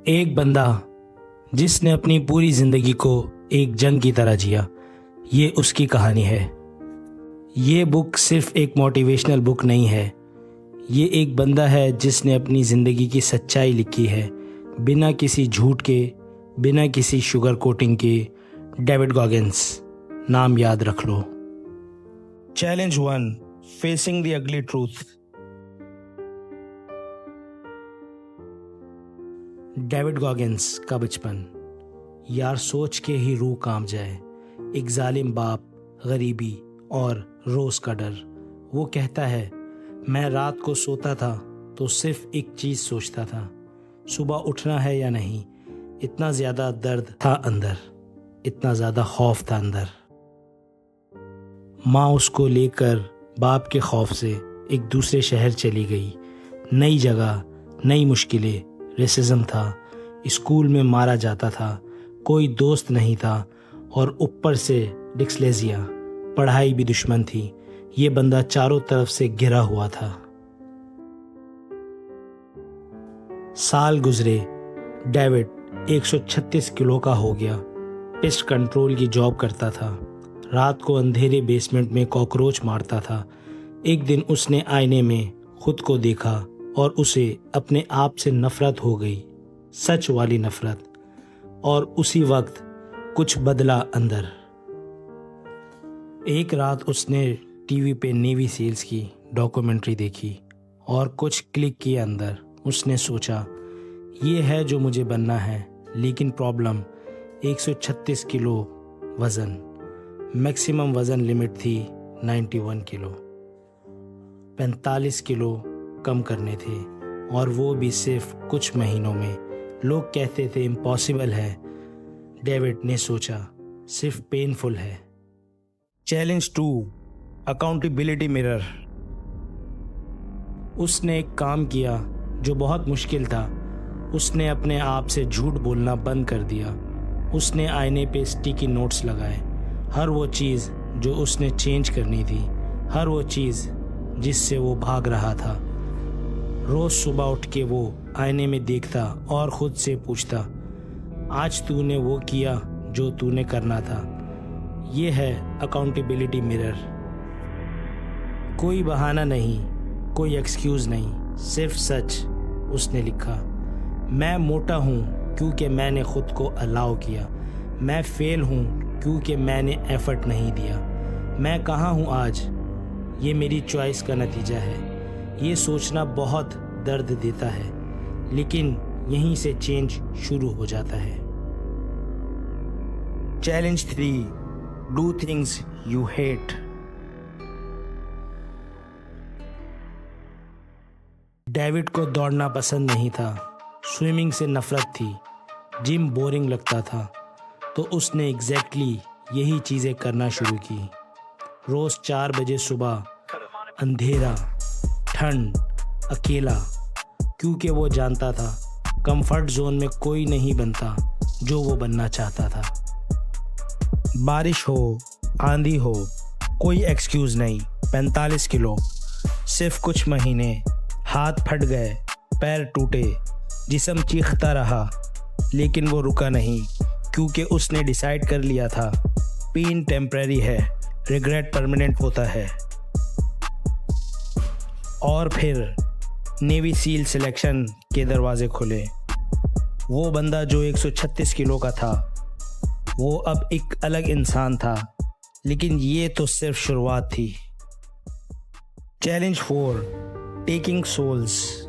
एक बंदा जिसने अपनी पूरी जिंदगी को एक जंग की तरह जिया, ये उसकी कहानी है। ये बुक सिर्फ एक मोटिवेशनल बुक नहीं है, ये एक बंदा है जिसने अपनी ज़िंदगी की सच्चाई लिखी है, बिना किसी झूठ के, बिना किसी शुगर कोटिंग के। डेविड गॉगिंस, नाम याद रख लो। Challenge 1, facing the ugly truth. David Goggins का बचपन, यार सोच के ही रूह कांप जाए। एक जालिम बाप, गरीबी और रोज़ का डर। वो कहता है, मैं रात को सोता था तो सिर्फ एक चीज़ सोचता था, सुबह उठना है या नहीं। इतना ज़्यादा दर्द था अंदर, इतना ज़्यादा खौफ था अंदर। माँ उसको लेकर बाप के खौफ से एक दूसरे शहर चली गई। नई जगह, नई मुश्किलें, रेसिज्म था, स्कूल में मारा जाता था, कोई दोस्त नहीं था और ऊपर से डिस्लेक्सिया, पढ़ाई भी दुश्मन थी। ये बंदा चारों तरफ से घिरा हुआ था। साल गुजरे, डेविड 136 किलो का हो गया। पेस्ट कंट्रोल की जॉब करता था, रात को अंधेरे बेसमेंट में कॉकरोच मारता था। एक दिन उसने आईने में खुद को देखा और उसे अपने आप से नफरत हो गई, सच वाली नफरत। और उसी वक्त कुछ बदला अंदर। एक रात उसने टीवी पे नेवी सील्स की डॉक्यूमेंट्री देखी और कुछ क्लिक किया अंदर। उसने सोचा, ये है जो मुझे बनना है। लेकिन प्रॉब्लम 136 किलो वज़न, मैक्सिमम वज़न लिमिट थी 91 किलो। 45 किलो कम करने थे और वो भी सिर्फ कुछ महीनों में। लोग कहते थे इम्पॉसिबल है, डेविड ने सोचा सिर्फ पेनफुल है। Challenge 2, accountability mirror. उसने एक काम किया जो बहुत मुश्किल था। उसने अपने आप से झूठ बोलना बंद कर दिया। उसने आईने पे स्टिकी नोट्स लगाए, हर वो चीज़ जो उसने चेंज करनी थी, हर वो चीज़ जिससे वो भाग रहा था। रोज़ सुबह उठ के वो आईने में देखता और ख़ुद से पूछता, आज तूने वो किया जो तूने करना था। ये है अकाउंटेबिलिटी मिरर। कोई बहाना नहीं, कोई एक्सक्यूज़ नहीं, सिर्फ सच। उसने लिखा, मैं मोटा हूँ क्योंकि मैंने ख़ुद को अलाउ किया। मैं फेल हूँ क्योंकि मैंने एफर्ट नहीं दिया। मैं कहाँ हूँ आज, ये मेरी चॉइस का नतीजा है। ये सोचना बहुत दर्द देता है, लेकिन यहीं से चेंज शुरू हो जाता है। Challenge 3, do things you hate. David को दौड़ना पसंद नहीं था, स्विमिंग से नफरत थी, जिम बोरिंग लगता था। तो उसने एग्जैक्टली यही चीज़ें करना शुरू की। रोज़ 4 बजे सुबह, अंधेरा, ठंड, अकेला, क्योंकि वो जानता था कंफर्ट जोन में कोई नहीं बनता जो वो बनना चाहता था। बारिश हो, आंधी हो, कोई एक्सक्यूज़ नहीं। 45 किलो, सिर्फ कुछ महीने। हाथ फट गए, पैर टूटे, जिस्म चीखता रहा, लेकिन वो रुका नहीं, क्योंकि उसने डिसाइड कर लिया था, पेन टेम्परेरी है, रिग्रेट परमानेंट होता है। और फिर नेवी सील सिलेक्शन के दरवाजे खुले। वो बंदा जो 136 किलो का था, वो अब एक अलग इंसान था। लेकिन ये तो सिर्फ शुरुआत थी। Challenge 4, taking souls.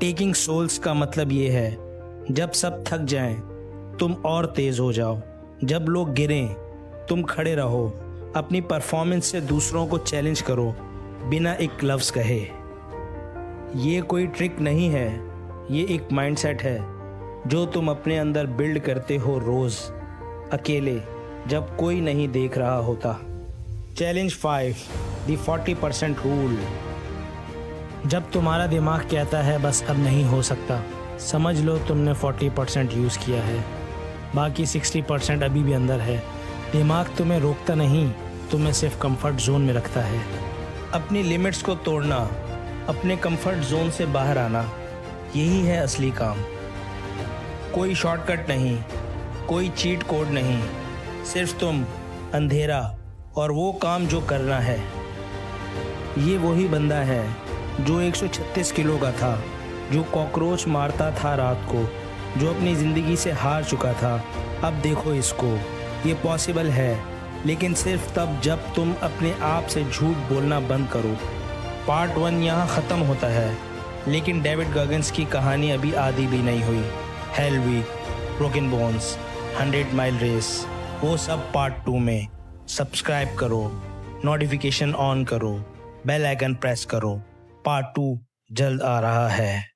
Taking souls का मतलब ये है, जब सब थक जाएं, तुम और तेज हो जाओ। जब लोग गिरें, तुम खड़े रहो। अपनी परफॉर्मेंस से दूसरों को चैलेंज करो, बिना एक लफ्ज़ कहे। ये कोई ट्रिक नहीं है, ये एक माइंडसेट है जो तुम अपने अंदर बिल्ड करते हो रोज़, अकेले, जब कोई नहीं देख रहा होता। Challenge 5, the 40% rule. जब तुम्हारा दिमाग कहता है बस अब नहीं हो सकता, समझ लो तुमने 40% यूज़ किया है, बाकी 60% अभी भी अंदर है। दिमाग तुम्हें रोकता नहीं, तुम्हें सिर्फ कंफर्ट जोन में रखता है। अपनी लिमिट्स को तोड़ना, अपने कंफर्ट जोन से बाहर आना, यही है असली काम। कोई शॉर्टकट नहीं, कोई चीट कोड नहीं, सिर्फ तुम, अंधेरा और वो काम जो करना है। ये वही बंदा है जो 136 किलो का था, जो कॉकरोच मारता था रात को, जो अपनी ज़िंदगी से हार चुका था। अब देखो इसको, ये पॉसिबल है, लेकिन सिर्फ तब जब तुम अपने आप से झूठ बोलना बंद करो। पार्ट 1 यहाँ ख़त्म होता है, लेकिन डेविड गॉगिन्स की कहानी अभी आधी भी नहीं हुई। Hell week, broken bones, 100 mile race, वो सब पार्ट 2 में। सब्सक्राइब करो, नोटिफिकेशन ऑन करो, बेल आइकन प्रेस करो। पार्ट 2 जल्द आ रहा है।